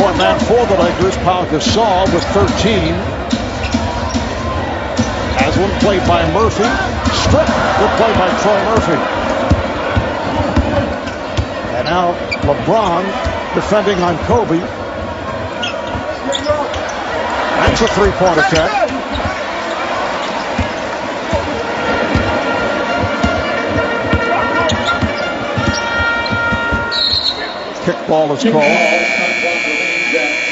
3-point man for the Lakers, Pau Gasol, with 13. Haslam played by Murphy. Strip, good play by Troy Murphy. And now LeBron defending on Kobe. That's a 3-point attempt. Kickball is called.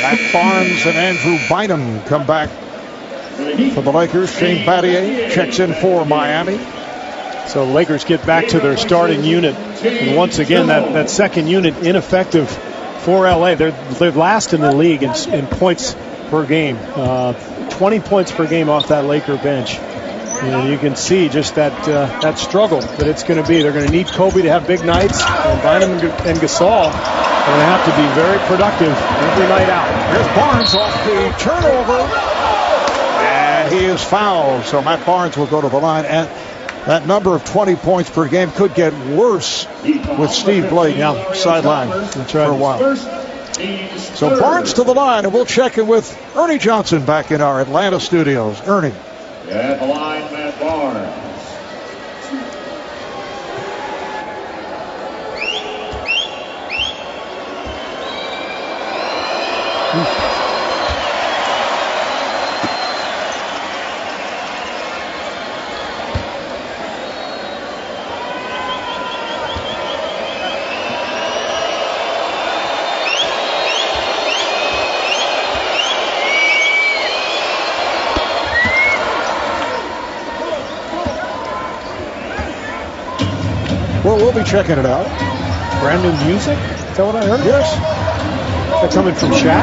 Matt Barnes and Andrew Bynum come back for the Lakers. Shane Battier checks in for Miami. So the Lakers get back to their starting unit. And once again, that second unit ineffective for LA. They're last in the league in points per game. 20 points per game off that Laker bench. And you can see just that struggle that it's going to be. They're going to need Kobe to have big nights. And Bynum and Gasol are going to have to be very productive every night out. Here's Barnes off the turnover. And he is fouled. So Matt Barnes will go to the line. And that number of 20 points per game could get worse with Steve Blake sideline for a while. So Barnes to the line, and we'll check in with Ernie Johnson back in our Atlanta studios. Ernie. At the line, Matt Barnes. Well, we'll be checking it out. Brand new music? Is that what I heard? Yes. Is that coming from Shaq?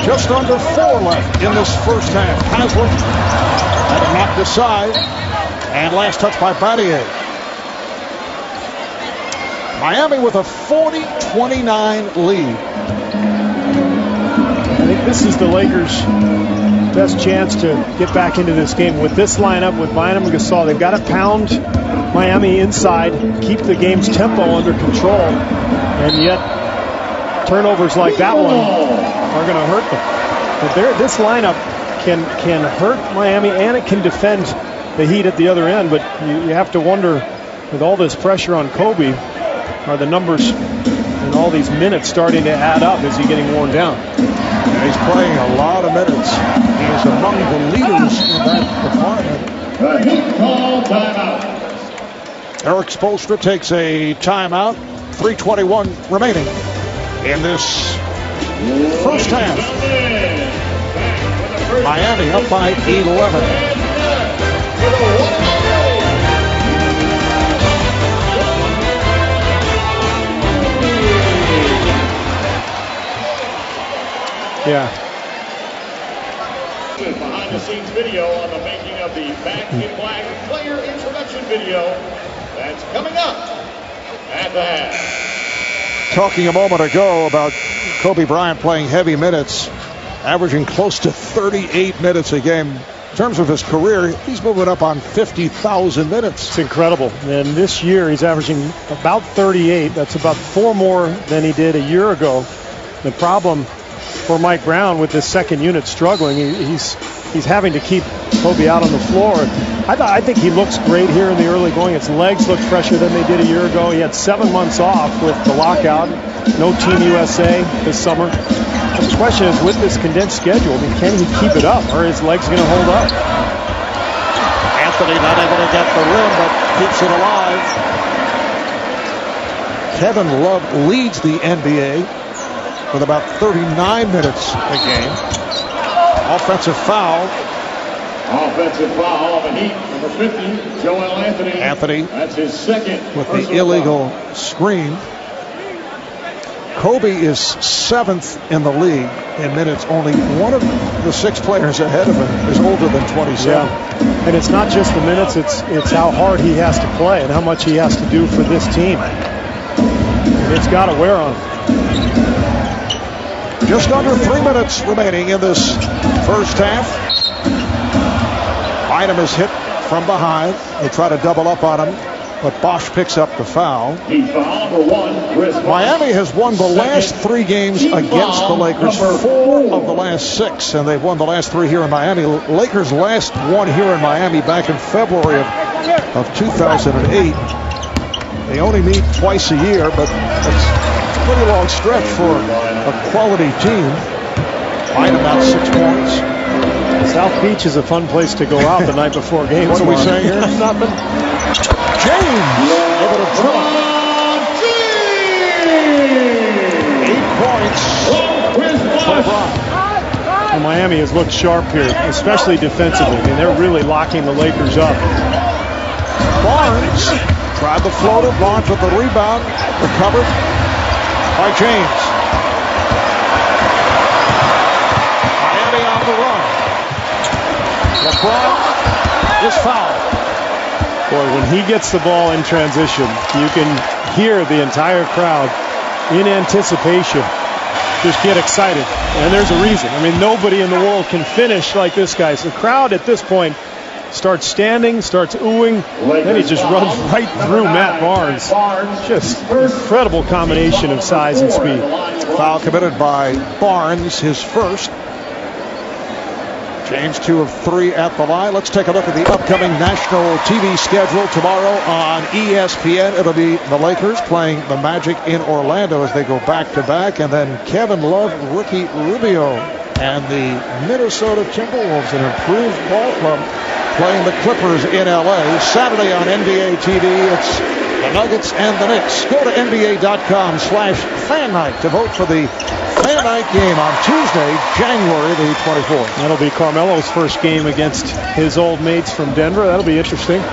Just under 4 left in this first half. Haslam had it knocked aside. And last touch by Battier. Miami with a 40-29 lead. I think this is the Lakers' best chance to get back into this game. With this lineup, with Bynum and Gasol, they've got to pound Miami inside, keep the game's tempo under control, and yet turnovers like that one are going to hurt them. But this lineup can hurt Miami, and it can defend the Heat at the other end. But you have to wonder, with all this pressure on Kobe, are the numbers and all these minutes starting to add up? Is he getting worn down? And he's playing a lot of minutes. He is among the leaders in that department. Eric Spoelstra takes a timeout. 3:21 remaining in this first half. Miami up by 11. Yeah. Behind the scenes video on the making of the Back in Black player introduction video that's coming up at the half. Talking a moment ago about Kobe Bryant playing heavy minutes, averaging close to 38 minutes a game. In terms of his career, he's moving up on 50,000 minutes. It's incredible. And this year he's averaging about 38. That's about 4 more than he did a year ago. The problem for Mike Brown with this second unit struggling, he's having to keep Kobe out on the floor. I think he looks great here in the early going. His legs look fresher than they did a year ago. He had 7 months off with the lockout. No Team USA this summer. The question is, with this condensed schedule, can he keep it up, or are his legs going to hold up? Anthony not able to get the rim, but keeps it alive. Kevin Love leads the NBA with about 39 minutes a game. Offensive foul. Offensive foul on the Heat, number 50, Joel Anthony. Anthony. That's his second. With the illegal screen. Kobe is 7th in the league in minutes. Only one of the 6 players ahead of him is older than 27. Yeah. And it's not just the minutes, it's how hard he has to play and how much he has to do for this team. And it's got to wear on him. Just under 3 minutes remaining in this first half. Bynum is hit from behind. They try to double up on him. but Bosch picks up the foul. Team foul number 1, Chris Bosh. Miami has won the last 3 games against the Lakers, 4 of the last 6, and they've won the last 3 here in Miami. Lakers last won here in Miami back in February of 2008. They only meet twice a year, but it's a pretty long stretch for a quality team. Bynum out 6 points. South Beach is a fun place to go out the night before games. What are we saying here? Nothing. James able to drill it. 8 points for LeBron. Well, Miami has looked sharp here, especially defensively. I mean, they're really locking the Lakers up. Barnes tried the floater. Barnes with the rebound. Recovered by James. Miami on the run. LeBron is fouled. Boy, when he gets the ball in transition, you can hear the entire crowd in anticipation just get excited. And there's a reason. I mean, nobody in the world can finish like this guy. So the crowd at this point starts standing, starts oohing, then he just runs right through Matt Barnes. Just incredible combination of size and speed. Foul committed by Barnes, his first. James 2 of 3 at the line. Let's take a look at the upcoming national TV schedule tomorrow on ESPN. It'll be the Lakers playing the Magic in Orlando as they go back-to-back. And then Kevin Love, Ricky Rubio, and the Minnesota Timberwolves, an improved ball club, playing the Clippers in L.A. Saturday on NBA TV, it's the Nuggets and the Knicks. Go to NBA.com/Fan Night to vote for the Fan Night game on Tuesday, January the 24th. That'll be Carmelo's first game against his old mates from Denver. That'll be interesting.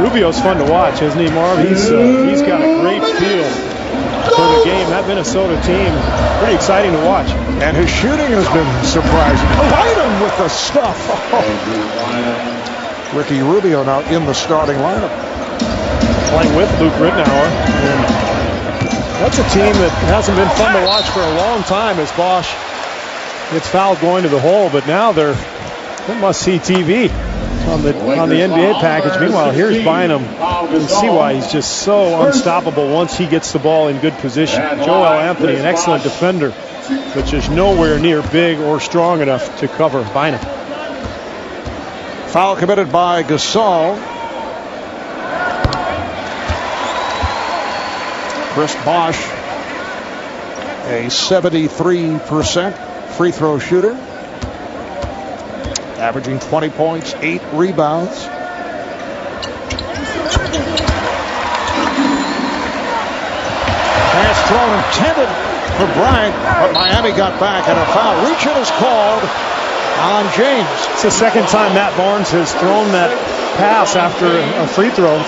Rubio's fun to watch, isn't he, Marv? He's got a great feel for the game. That Minnesota team, pretty exciting to watch. And his shooting has been surprising. Bynum with the stuff. Ricky Rubio now in the starting lineup. Playing with Luke Rittenauer. And that's a team that hasn't been fun to watch for a long time as Bosch gets fouled going to the hole, but now they're must-see TV on the NBA package. Meanwhile, here's Bynum. You can see why he's just so unstoppable once he gets the ball in good position. Joel Anthony, an excellent defender, but just nowhere near big or strong enough to cover Bynum. Foul committed by Gasol. Chris Bosh, a 73% free throw shooter, averaging 20 points, 8 rebounds. Pass thrown intended for Bryant, but Miami got back, and a foul. Reaching is called on James. It's the second time Matt Barnes has thrown that pass after a free throw.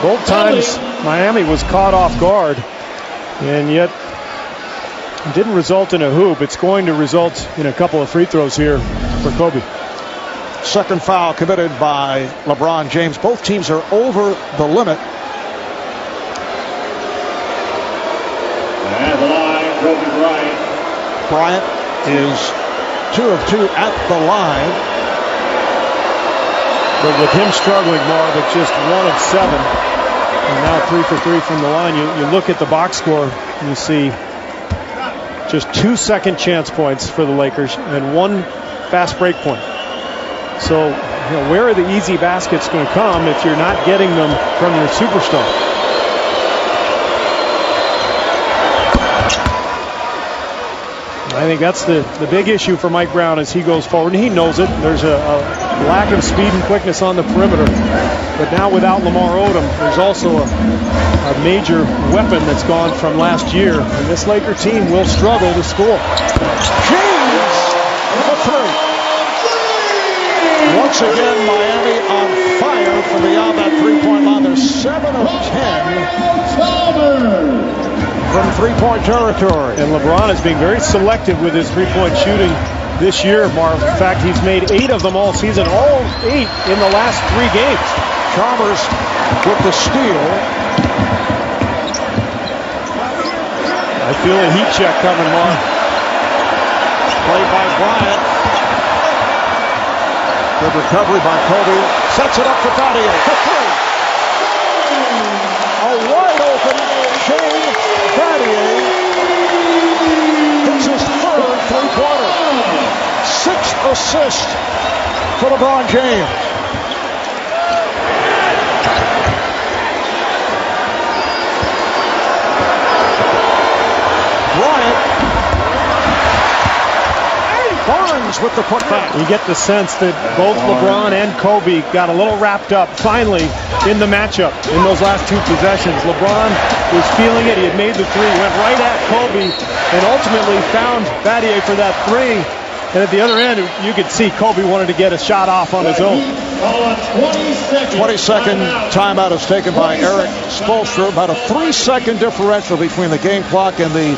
Both times Miami was caught off guard, and yet it didn't result in a hoop. It's going to result in a couple of free throws here for Kobe. Second foul committed by LeBron James. Both teams are over the limit. And the line, Kobe Bryant. Bryant is 2 of 2 at the line. But with him struggling, Marv, at just 1 of 7, and now 3 for 3 from the line, you look at the box score and you see just 2 second chance points for the Lakers and 1 fast break point. So, where are the easy baskets going to come if you're not getting them from your superstar? I think that's the big issue for Mike Brown as he goes forward, and he knows it. There's a lack of speed and quickness on the perimeter. But now without Lamar Odom, there's also a major weapon that's gone from last year. And this Laker team will struggle to score. James for 3. Once again, Miami on fire from beyond that three-point line. They're 7 of 10 from three-point territory. And LeBron is being very selective with his three-point shooting this year, Marv. In fact, he's made 8 of them all season, all 8 in the last 3 games. Chalmers with the steal. I feel a heat check coming, Marv. Played by Bryant. Good recovery by Kobe. Sets it up for Gaudier for 3. a wide open Shane Battier hits his third three-pointer. 6th assist for LeBron James. Bryant. Barnes with the putback. You get the sense that both LeBron and Kobe got a little wrapped up finally in the matchup in those last two possessions. LeBron was feeling it. He had made the three, went right at Kobe, and ultimately found Battier for that three. And at the other end, you could see Kobe wanted to get a shot off on his own. 20-second timeout is taken by Eric Spoelstra. About a 3-second differential between the game clock and the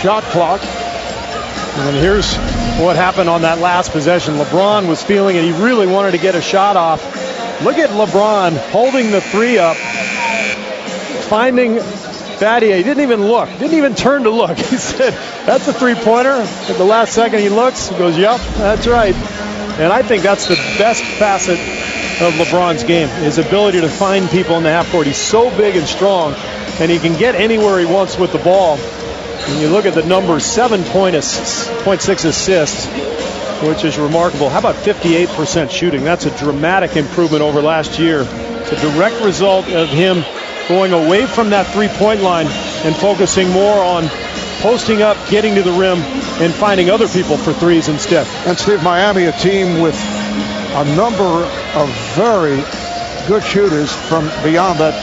shot clock. And here's what happened on that last possession. LeBron was feeling it. He really wanted to get a shot off. Look at LeBron holding the three up, finding Battier. He didn't even look, didn't even turn to look. He said, that's a three-pointer. At the last second he looks, he goes, yep, that's right. And I think that's the best facet of LeBron's game, his ability to find people in the half court. He's so big and strong, and he can get anywhere he wants with the ball. When you look at the numbers, 7.6 assists, which is remarkable. How about 58% shooting? That's a dramatic improvement over last year. It's a direct result of him going away from that three-point line and focusing more on posting up, getting to the rim, and finding other people for threes instead. And Steve, Miami, a team with a number of very good shooters from beyond that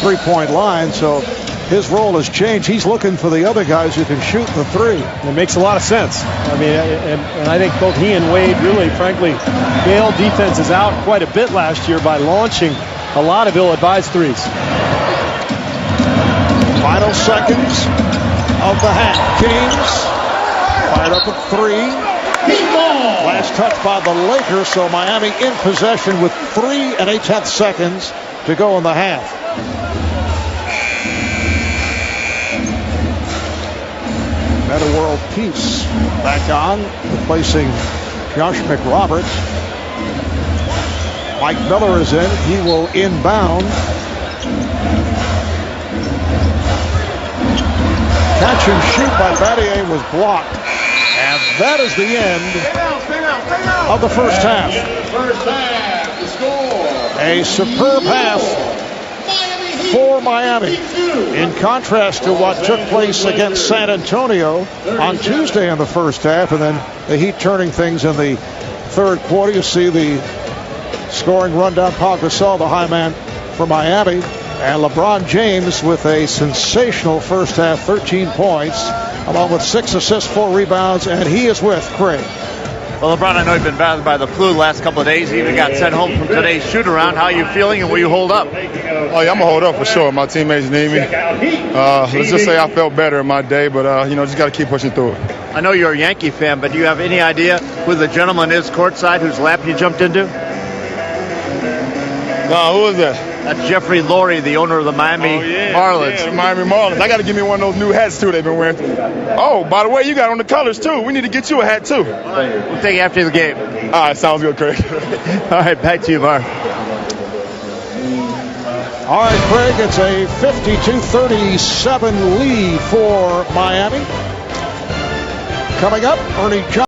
three-point line, so his role has changed. He's looking for the other guys who can shoot the three. It makes a lot of sense. I mean, and I think both he and Wade really, frankly, bailed defenses out quite a bit last year by launching a lot of ill-advised threes. Final seconds of the half. Kings fired up at three. Last touch by the Lakers, so Miami in possession with 3 8/10 seconds to go in the half. Metta World Peace back on, replacing Josh McRoberts. Mike Miller is in. He will inbound. Catch and shoot by Battier was blocked. And that is the end of the first half. A superb half for Miami. In contrast to what took place against San Antonio on Tuesday in the first half, and then the Heat turning things in the third quarter. You see the scoring rundown. Pau Gasol, the high man for Miami. And LeBron James with a sensational first half, 13 points, along with 6 assists, 4 rebounds, and he is with Craig. Well, LeBron, I know you've been bothered by the flu the last couple of days. You even got sent home from today's shoot-around. How are you feeling, and will you hold up? Oh, yeah, I'm going to hold up for sure. My teammates need me. Let's just say I felt better in my day, but, just got to keep pushing through it. I know you're a Yankee fan, but do you have any idea who the gentleman is courtside whose lap you jumped into? No, who is that? That's Jeffrey Lurie, the owner of the Miami Marlins. Yeah, the Miami Marlins. I got to give me one of those new hats, too, they've been wearing. Oh, by the way, you got on the colors, too. We need to get you a hat, too. We'll take you after the game. All right, sounds good, Craig. All right, back to you, Var. All right, Craig, it's a 52-37 lead for Miami. Coming up, Ernie Johnson.